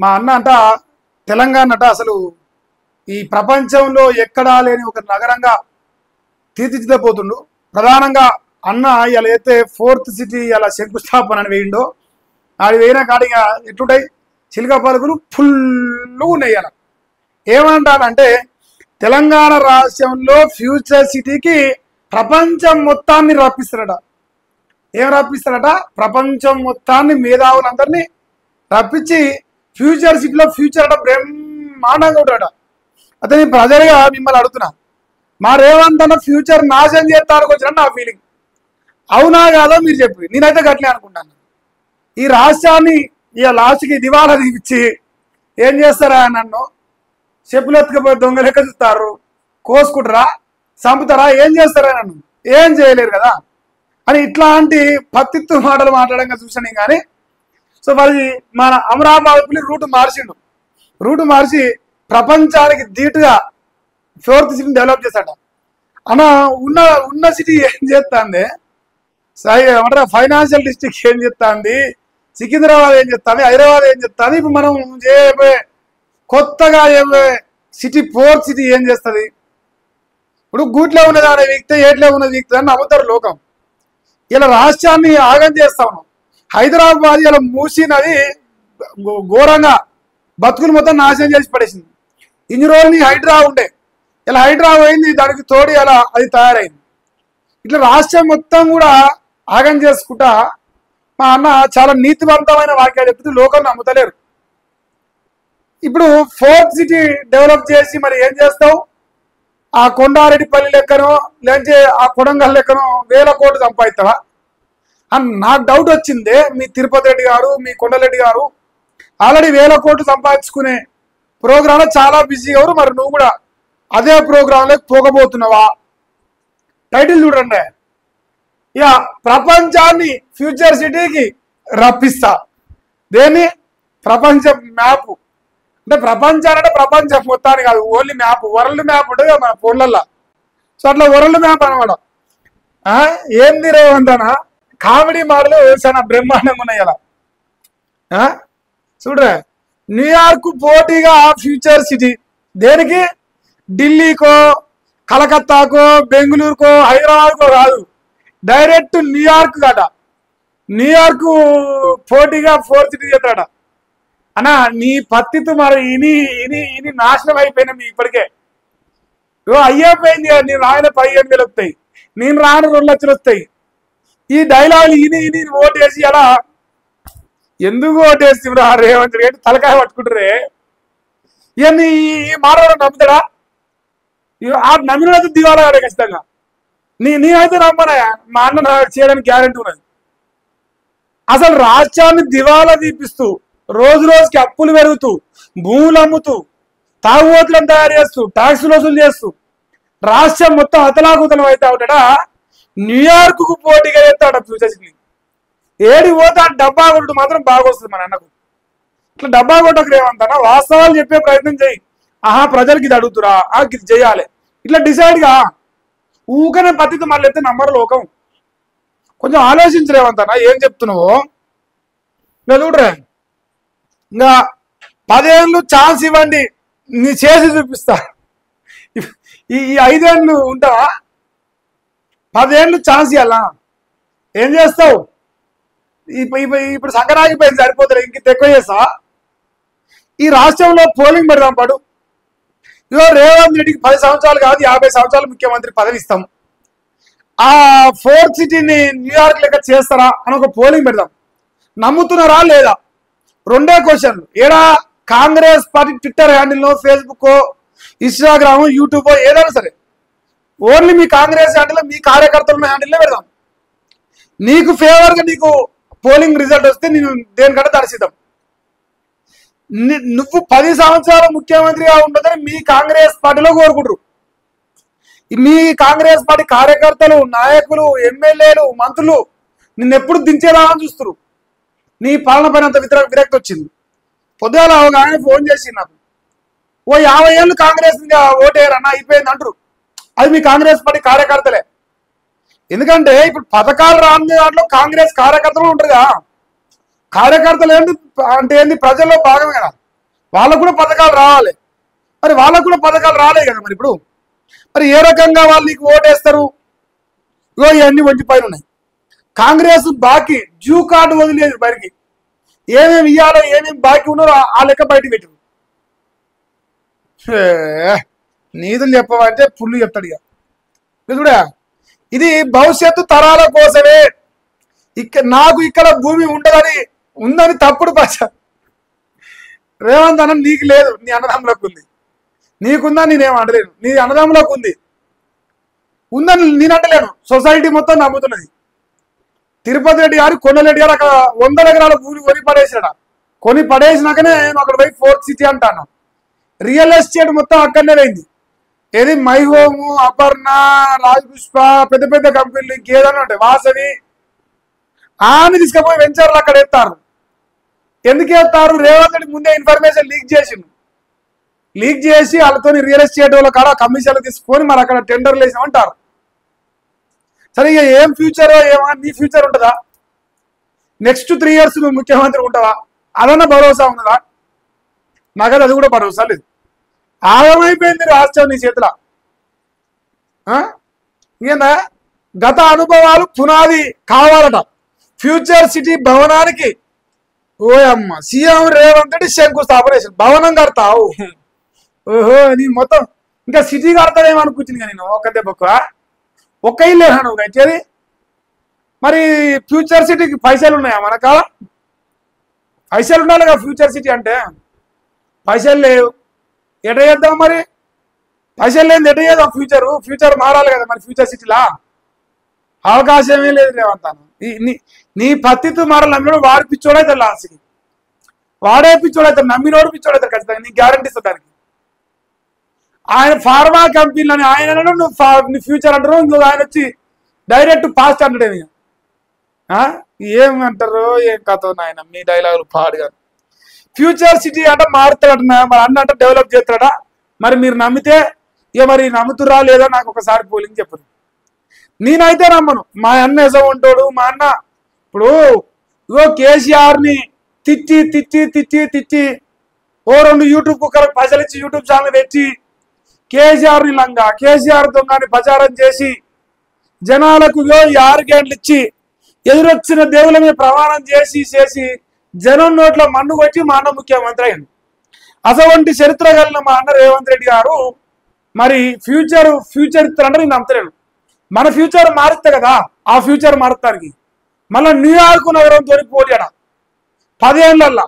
మా అన్న అంట తెలంగాణ అట అసలు ఈ ప్రపంచంలో ఎక్కడా లేని ఒక నగరంగా తీర్చిదిద్దపోతుండు. ప్రధానంగా అన్న ఇలా అయితే 4th సిటీ ఇలా శంకుస్థాపన అని వేయిండో ఆడి వేయిన కాడిగా ఎట్లుంటాయి చిలుక పలుకులు ఫుల్లు ఉన్నాయి. అలా ఏమంటానంటే తెలంగాణ రాష్ట్రంలో ఫ్యూచర్ సిటీకి ప్రపంచం మొత్తాన్ని రప్పిస్తారట. ఏం రప్పిస్తారట? ప్రపంచం మొత్తాన్ని మేధావులందరినీ రప్పించి ఫ్యూచర్ సిటీలో ఫ్యూచర్ అట బ్రహ్మాండంగా ఉంటాడట. అతని ప్రజలుగా మిమ్మల్ని అడుగుతున్నా, మా రేవంత్ అన్న ఫ్యూచర్ నాశనం చేస్తానికి వచ్చిన నా ఫీలింగ్. అవునా కాదో మీరు చెప్పి, నేనైతే గట్లే అనుకుంటాను. ఈ రాష్ట్రాన్ని ఇక లాస్ట్కి దివాలా తీపిచ్చి ఏం చేస్తారా నన్ను చెప్పులు ఎత్తుకపోయి దొంగ లెక్క చూస్తారు, కోసుకుంటారా, చంపుతారా, ఏం చేస్తారా నన్ను? ఏం చేయలేరు కదా అని ఇట్లాంటి పత్తిత్తు మాటలు మాట్లాడంగా చూసాను. కానీ సో మరి మన అమరాబాద్ని రూటు మార్చి ప్రపంచానికి ధీటుగా 4th సిటీని డెవలప్ చేశాట. అన్న ఉన్న సిటీ ఏం చేస్తుంది, ఏమంటారా ఫైనాన్షియల్ డిస్ట్రిక్ట్ ఏం చెప్తాంది, సికింద్రాబాద్ ఏం చెప్తాంది, హైదరాబాద్ ఏం చెప్తాంది, ఇప్పుడు మనం కొత్తగా సిటీ 4th సిటీ ఏం చేస్తుంది? ఇప్పుడు గూట్లో ఉన్నది అనే వ్యక్తి ఏట్లో ఉన్నది వ్యక్తి అని నమ్ముతారు లోకం. ఇలా రాష్ట్రాన్ని ఆగం చేస్తా ఉన్నాం. హైదరాబాద్ ఇలా మూసినది ఘోరంగా బతుకులు మొత్తం నాశనం చేసి పడేసింది. ఇన్ని రోజులు హైడ్రా ఉండే, ఇలా హైడ్రా పోయింది, దానికి తోడి అలా అది తయారైంది. ఇట్లా రాష్ట్రం మొత్తం కూడా ఆగం చేసుకుంటా మా అన్న చాలా నీతివంతమైన వాక్యాలు చెప్తే లోకం నమ్ముతలేరు. ఇప్పుడు 4th సిటీ డెవలప్ చేసి మరి ఏం చేస్తావు? ఆ కొండారెడ్డిపల్లి లెక్కనో లేదంటే ఆ కొడంగల్ లెక్కనో 1000 కోట్లు సంపాదిస్తావా అని నాకు డౌట్ వచ్చింది. మీ తిరుపతి రెడ్డి గారు, మీ కొండరెడ్డి గారు ఆల్రెడీ 1000 కోట్లు సంపాదించుకునే ప్రోగ్రాంలో చాలా బిజీగా ఎవరు, మరి నువ్వు కూడా అదే ప్రోగ్రాంలో పోగబోతున్నావా? టైటిల్ చూడండి, ఇక ప్రపంచాన్ని ఫ్యూచర్ సిటీకి రప్పిస్తా. దేన్ని? ప్రపంచ మ్యాప్. అంటే ప్రపంచానంటే ప్రపంచం మొత్తాన్ని కాదు, ఓన్లీ మ్యాప్, వరల్డ్ మ్యాప్ ఉంటుంది కదా మన ఫోన్లల్లో. సో అట్లా వరల్డ్ మ్యాప్ అనమాట. ఏంది రేవంతనా కామెడీ మాటలు చాలా బ్రహ్మాండంగా ఉన్నాయి. అలా చూడరా, న్యూయార్క్ పోటీగా ఫ్యూచర్ సిటీ దేనికి? ఢిల్లీకో, కలకత్తాకో, బెంగళూరుకో, హైదరాబాద్కో కాదు, డైరెక్ట్ న్యూయార్క్ కాట. న్యూయార్క్ పోటీగా 4th సిటీ చేస్తాడ. అన్నా నీ పత్తితో మరి ఇని నాశనం అయిపోయినా మీ ఇప్పటికే అయ్యేపోయింది. నేను రాయన 15,000 వస్తాయి, నేను రాను 2 లక్షలు వస్తాయి. ఈ డైలాగులు ఇని ఓటేసి అలా ఎందుకు ఓటేసి రేవంత్ రెడ్డి తలకాయ పట్టుకుంటారే? ఇవన్నీ ఈ మానవుడు నమ్ముతాడా? ఆ నమ్మినైతే దివాలా ఖచ్చితంగా. నేనైతే నమ్మనా, మా అన్న చేయడానికి గ్యారెంటీ ఉన్నది. అసలు రాష్ట్రాన్ని దివాలా తీపిస్తూ రోజు రోజుకి అప్పులు పెరుగుతూ భూములు అమ్ముతూ తాగుబోతులను తయారు చేస్తూ ట్యాక్సులు వసూలు చేస్తూ రాష్ట్రం మొత్తం అతలాకుతలం అవుతా ఉంటాడా? న్యూయార్క్ కు పోటీగా చేస్తాడ ఫ్యూచర్ సిటీ. ఏడి పోతా డబ్బా కొట్టు మాత్రం బాగా వస్తుంది మన అన్నకు. ఇట్లా డబ్బా కొట్టకు రేవంతనా, వాస్తవాలు చెప్పే ప్రయత్నం చేయి. ప్రజలకి ఇది అడుగుతురా, ఇది చేయాలి, ఇట్లా డిసైడ్గా ఊకనే పద్ధతి మళ్ళీ ఎత్తే నమ్మరు లోకం. కొంచెం ఆలోచించు రేవంతనా, ఏం చెప్తున్నావు? ఇంకా చూడరా, ఇంకా 10 ఏళ్ళు ఛాన్స్ ఇవ్వండి, నీ చేసి చూపిస్తా. ఈ 5 ఏళ్ళు ఉంటావా? 10 ఏళ్ళు ఛాన్స్ ఇవ్వాలా? ఏం చేస్తావు? ఇప్పుడు సంకరాగిపోయింది, సరిపోతుంది, ఇంక ఎక్కువ చేస్తా. ఈ రాష్ట్రంలో పోలింగ్ పెడదాం పడు. ఇగో రేవంత్ రెడ్డికి 10 సంవత్సరాలు కాదు 50 సంవత్సరాలు ముఖ్యమంత్రి పదవి ఇస్తాం. ఆ 4th సిటీని న్యూయార్క్ లెక్క చేస్తారా అని ఒక పోలింగ్ పెడదాం. నమ్ముతున్నారా లేదా? 2 క్వశ్చన్లు. ఏడా కాంగ్రెస్ పార్టీ ట్విట్టర్ హ్యాండిల్లో, ఫేస్బుక్, ఇన్స్టాగ్రామ్, యూట్యూబ్ ఏదైనా సరే ఓన్లీ మీ కాంగ్రెస్ హ్యాండిల్లో, మీ కార్యకర్తల హ్యాండిల్లో పెడదాం. నీకు ఫేవర్గా నీకు పోలింగ్ రిజల్ట్ వస్తే నేను దేనికంటే దర్శిద్దాం. నువ్వు 10 సంవత్సరాలు ముఖ్యమంత్రిగా ఉండదని మీ కాంగ్రెస్ పార్టీలో కోరుకుంటారు. మీ కాంగ్రెస్ పార్టీ కార్యకర్తలు, నాయకులు, ఎమ్మెల్యేలు, మంత్రులు నిన్నెప్పుడు దించేదామని చూస్తారు. నీ పాలన పైన అంత విరక్తి వచ్చింది. పొద్దుగాల ఒక ఆయన ఫోన్ చేసి నాకు, ఓ 50 ఏళ్ళు కాంగ్రెస్ ఓటేయరన్నా అయిపోయింది అంటారు. అది మీ కాంగ్రెస్ పార్టీ కార్యకర్తలే. ఎందుకంటే ఇప్పుడు పథకాలు రాని దాంట్లో కాంగ్రెస్ కార్యకర్తలు ఉంటారుగా. కార్యకర్తలు ఏంటి అంటే ఏంటి? ప్రజల్లో భాగమే కదా. వాళ్ళకు కూడా పథకాలు రావాలి. మరి వాళ్ళకు కూడా పథకాలు రాలేదు కదా మరి ఇప్పుడు. మరి ఏ రకంగా వాళ్ళు నీకు ఓటేస్తారు? ఇగో ఇవన్నీ వంటి పైన ఉన్నాయి. కాంగ్రెస్ బాకీ డ్యూ కార్డు వదిలేదు బయటికి. ఏమేమి ఇవ్వాలో ఏమేమి బాకీ ఉన్నారో ఆ లెక్క బయటకు పెట్టు. నీతులు చెప్పవంటే పుల్లు చెప్తాడు ఇక. చూడా, ఇది భవిష్యత్తు తరాల కోసమే. నాకు ఇక్కడ భూమి ఉందని తప్పుడు భాష. రేవంత్ అన్న నీకు లేదు, నీ అన్నదమ్ములకు ఉంది. నీకుందా నేనేం అనలేను, నీ అన్నదమ్ములకు ఉందని నేను అంటలేను. సొసైటీ మొత్తం నమ్ముతున్నది. తిరుపతి రెడ్డి గారు కొండరెడ్డి గారు అక్కడ 100 ఎకరాల భూమి కొని పడేసాడు. కొని పడేసినాకనే నేను అక్కడ పోయి 4th సిటీ అంటాను. రియల్ ఎస్టేట్ మొత్తం అక్కడనే పోయింది. ఏది మై హోము, అపర్ణ, రాజ్ పుష్ప, పెద్ద పెద్ద కంపెనీలు ఇంకేదైనా ఉంటాయి, వాసవి అని తీసుకుపోయి వెంచర్లు అక్కడ ఎత్తారు. ఎందుకు ఎత్తారు? రేవంత్ రెడ్డి ముందే ఇన్ఫర్మేషన్ లీక్ చేసి వాళ్ళతో రియల్ ఎస్టేట్ వాళ్ళ కాడ కమిషన్లు తీసుకొని మరి అక్కడ టెండర్లు వేసామంటారు. సరే, ఇక ఏం ఫ్యూచర్ ఏమన్నా నీ ఫ్యూచర్ ఉంటుందా? నెక్స్ట్ 3 years నువ్వు ముఖ్యమంత్రి ఉంటావా? అదన్నా భరోసా ఉన్నదా? నాకది అది కూడా భరోసా లేదు. ఆగమైపోయింది రాష్ట్రం నీ చేతిలో. ఇంకేందా? గత అనుభవాలు పునాది కావాలట ఫ్యూచర్ సిటీ భవనానికి. ఓయమ్మ, సీఎం రేవంత్ రెడ్డి శంకుస్థాపన చేసిన భవనం కడతావు. ఓహో, నీ మొత్తం ఇంకా సిటీ కడతానేమనుకుంటుంది. నేను ఒక దెబ్బకు ఒక్క ఇల్లు నువ్వు కట్టేది. మరి ఫ్యూచర్ సిటీకి పైసలు ఉన్నాయా? మన కాడ పైసలు ఉండాలి కదా ఫ్యూచర్ సిటీ అంటే. పైసలు లేవు, ఎట చేద్దాం మరి? పైసలు లేని ఎట చేద్దాం? ఫ్యూచర్ మారాలి కదా మరి. ఫ్యూచర్ సిటీలా అవకాశమే లేదు రేవంతాను. నీ పత్తితో మారాలి. నమ్మినోడు వాడు పిచ్చోడైతాడు, లాస్ట్కి వాడే పిచ్చోడైతాడు, నమ్మినోడు పిచ్చోడైతాడు ఖచ్చితంగా. నీకు గ్యారంటీ ఇస్తా దానికి. ఆయన ఫార్మా కంపెనీలని ఆయన నువ్వు ఫ్యూచర్ అంటారు, ఇంకో ఆయన వచ్చి డైరెక్ట్ పాస్ట్ అంటాడు. ఏమంటారు ఏం కథ నాయన మీ డైలాగులు పాడుగా. ఫ్యూచర్ సిటీ అంటే మారుతాడట, మరి అన్న డెవలప్ చేస్తాడా? మరి మీరు నమ్మితే ఇక మరి నమ్ముతురా లేదా నాకు ఒకసారి పోలింగ్ చెప్పరు. నేనైతే నమ్మను. మా అన్న ఎస ఉంటాడు. మా అన్న ఇప్పుడు ఇగో కేసీఆర్ని తిచ్చి ఓ 2 యూట్యూబ్ కుక్కలకు పైసలు ఇచ్చి యూట్యూబ్ ఛానల్ తెచ్చి కేసీఆర్ని లంగా కేసీఆర్ దొంగని ప్రచారం చేసి జనాలకు 6 గంటలు ఇచ్చి ఎదురొచ్చిన దేవుల మీద ప్రమాణం చేసి జనం నోట్ల మన్ను కొట్టి మా అన్న ముఖ్యమంత్రి అయింది. అటువంటి చరిత్ర కలిగిన మా అన్న రేవంత్ రెడ్డి గారు మరి ఫ్యూచర్ ఇస్తారంటే నేను నమ్మలేను. మన ఫ్యూచర్ మారుస్తే కదా ఆ ఫ్యూచర్ మారుతానికి. మళ్ళీ న్యూయార్క్ నగరంతో పోటీడ 10 ఏళ్ళల్లో.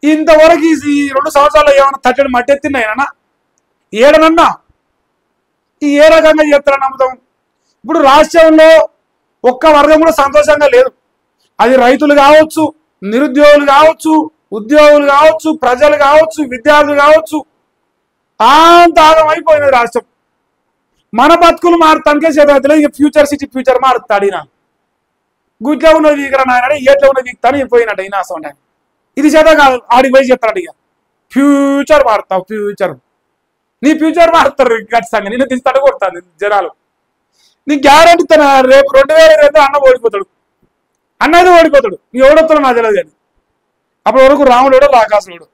ఇంతవరకు ఈ 2 సంవత్సరాల్లో ఏమైనా తట్టడి మట్టెత్తినాయనా? ఏడనన్నా ఈ ఏ రకంగా చేస్తారని నమ్ముతాం. ఇప్పుడు రాష్ట్రంలో ఒక్క వర్గం కూడా సంతోషంగా లేదు. అది రైతులు కావచ్చు, నిరుద్యోగులు కావచ్చు, ఉద్యోగులు కావచ్చు, ప్రజలు కావచ్చు, విద్యార్థులు కావచ్చు. అంత ఆగమైపోయినది రాష్ట్రం. మన బతుకులు మారుతానికే చేతులు. ఇక ఫ్యూచర్ మారుతాడు. ఈయన గుడ్లో ఉన్నది వీకరా నాయన, ఏట్లో ఉన్నది వీక్తాను పోయినట్టు ఈయన అసలు ఉంటాయి. ఇది చేత కాదు, ఆడికి పోయి చెప్తాడు. ఇక ఫ్యూచర్ మారుతావు, నీ ఫ్యూచర్ మారుతారు ఖచ్చితంగా. నిన్ను తీస్తాడు కొడతాను జనాలు. నీ గ్యారెంటీ తన రేపు 2022 అన్న ఓడిపోతాడు. అన్నది ఓడిపోతాడు. నీ ఎవడొస్తాడో నాకు తెలియదు. కానీ అప్పటి వరకు రాముడు రాకాసుడు